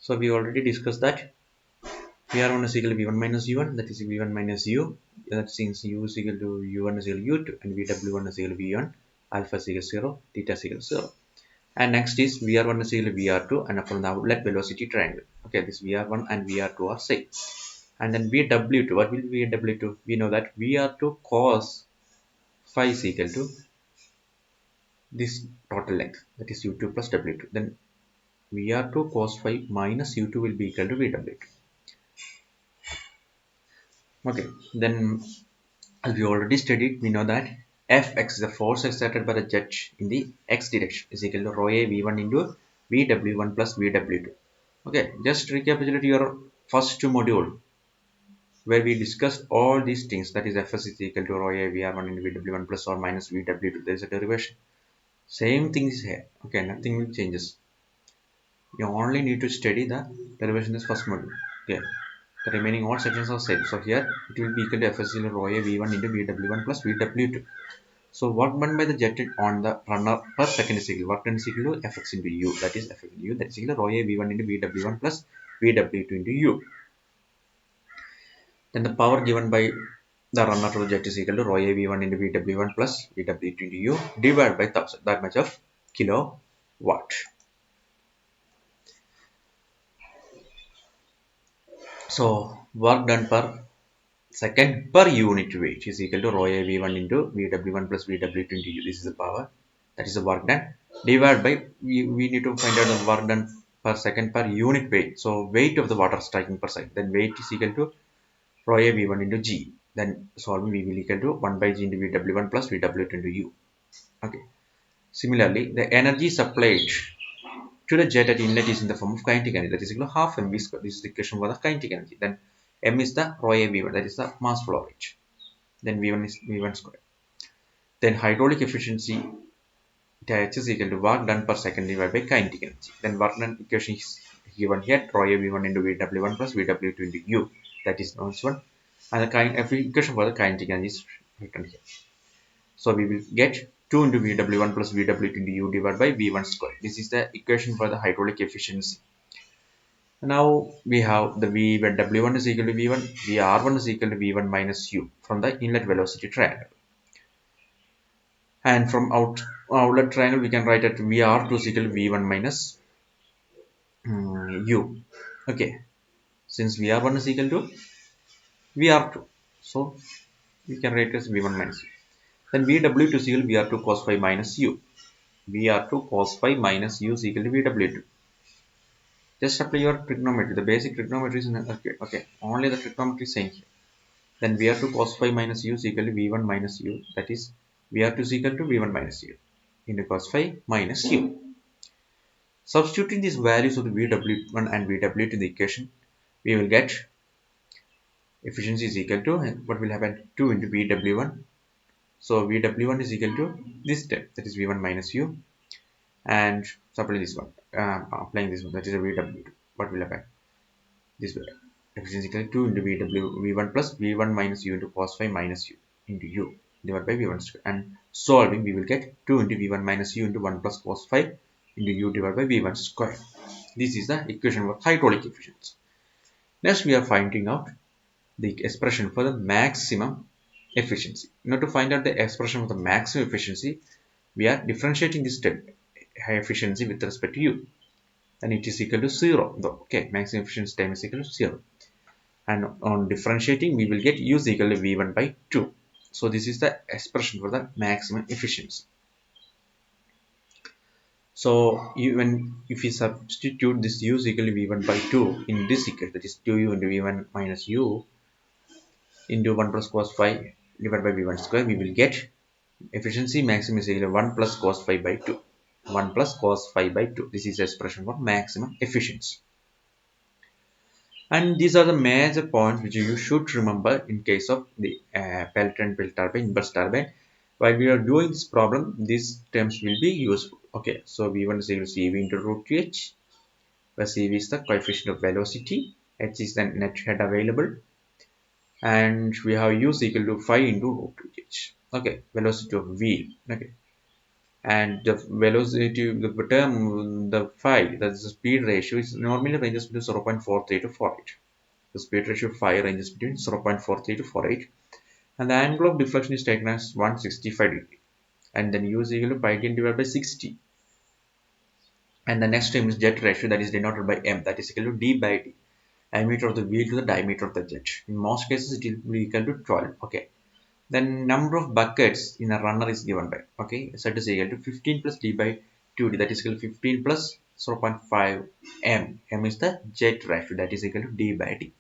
So we already discussed that VR1 is equal to V1 minus U1, that is V1 minus U. That since U is equal to U1 is equal to U2 and VW1 is equal to V1, alpha is equal to 0, theta is equal to 0. And next is VR1 is equal to VR2 and from the outlet velocity triangle. Okay, this VR1 and VR2 are same. And then VW2, what will be VW2? We know that VR2 cos phi is equal to this total length, that is U2 plus W2. Then VR2 cos phi minus U2 will be equal to VW2. Okay, then as we already studied, we know that Fx, the force exerted by the jet in the x direction, is equal to rho a v1 into vw1 plus vw2. Okay, just recapitulate your first module where we discussed all these things. That is, Fs is equal to rho a vr1 into vw1 plus or minus vw2. There is a derivation. Same thing is here. Okay, nothing will changes. You only need to study the derivation in this first module. Okay. The remaining all sections are same. So here it will be equal to Fs equal to rho a v1 into vw1 plus vw2. So work done by the jet on the runner per second is equal. Work done is equal to Fx into u. That is Fx into u. That is equal to rho a v1 into vw1 plus vw2 into u. Then the power given by the runner to the jet is equal to rho a v1 into vw1 plus vw2 into u divided by 1000. That much of kilowatt. So work done per second per unit weight is equal to rho a v1 into vw1 plus vw2 into u. This is the power. That is the work done. Divided by, we need to find out the work done per second per unit weight. So weight of the water striking per second. Then weight is equal to rho a v1 into g. Then solving we will equal to 1 by g into vw1 plus vw2 into u. Okay. Similarly, the energy supplied to the jet at inlet is in the form of kinetic energy, that is equal to half mv square. This is the equation for the kinetic energy. Then m is the rho a v1, that is the mass flow rate. Then v1 is v1 square. Then hydraulic efficiency H is equal to work done per second divided by kinetic energy. Then work done equation is given here, rho a v1 into vw1 plus vw2 into u. That is this one. And the equation for the kinetic energy is written here. So we will get 2 into vw1 plus vw2 into u divided by v1 square. This is the equation for the hydraulic efficiency. Now we have the v where w1 is equal to v1, vr1 is equal to v1 minus u from the inlet velocity triangle. And from outlet triangle, we can write that vr2 is equal to v1 minus u. Okay, since vr1 is equal to vr2, so we can write as v1 minus u. Then vw2 is equal to vr2 cos phi minus u. vr2 cos phi minus u is equal to vw2. Just apply your trigonometry. The basic trigonometry is in okay. Only the trigonometry is saying here. Then vr2 cos phi minus u is equal to v1 minus u. That is vr2 is equal to v1 minus u into cos phi minus u. Substituting these values of the vw1 and vw2 in the equation, we will get efficiency is equal to, what will happen, 2 into vw1. So vw1 is equal to this term, that is v1 minus u, and supplying this one, applying this one, that is a vw2. What will happen? This way. Efficiency is equal to 2 into v1 plus v1 minus u into cos phi minus u into u divided by v1 square. And solving, we will get 2 into v1 minus u into 1 plus cos phi into u divided by v1 square. This is the equation for hydraulic efficiency. Next, we are finding out the expression for the maximum efficiency. Now, to find out the expression for the maximum efficiency, we are differentiating this efficiency with respect to u. And it is equal to 0. Okay, maximum efficiency time is equal to 0. And on differentiating, we will get u is equal to v1 by 2. So this is the expression for the maximum efficiency. So if you substitute this u is equal to v1 by 2 in this equation, that is 2u into v1 minus u into 1 plus cos phi divided by v1 square, we will get efficiency maximum is equal to 1 plus cos phi by 2. 1 plus cos phi by 2. This is the expression for maximum efficiency. And these are the major points which you should remember in case of the pellet and built turbine, inverse turbine. While we are doing this problem, these terms will be useful. Okay, so v1 is equal to cv into root 2h, where cv is the coefficient of velocity, h is the net head available, and we have u is equal to phi into root 2h. Okay, velocity of wheel. Okay, and the velocity, the term, the phi, that's the speed ratio, is normally ranges between 0.43 to 48. The speed ratio phi ranges between 0.43 to 48, and the angle of deflection is taken as 165 degree, and then u is equal to pi d n divided by 60. And the next term is jet ratio, that is denoted by m, that is equal to d by d, diameter of the wheel to the diameter of the jet. In most cases, it will be equal to 12. Okay. Then number of buckets in a runner is given by, okay, z is equal to 15 plus d by 2d, that is equal to 15 plus 0.5 m. M is the jet ratio, that is equal to d by d.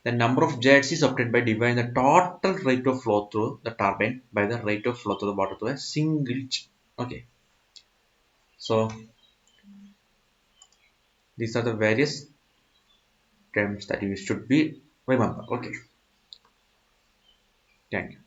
The number of jets is obtained by dividing the total rate of flow through the turbine by the rate of flow through the water through a single jet. Okay, so these are the various terms that you should be remember. Okay, thank you.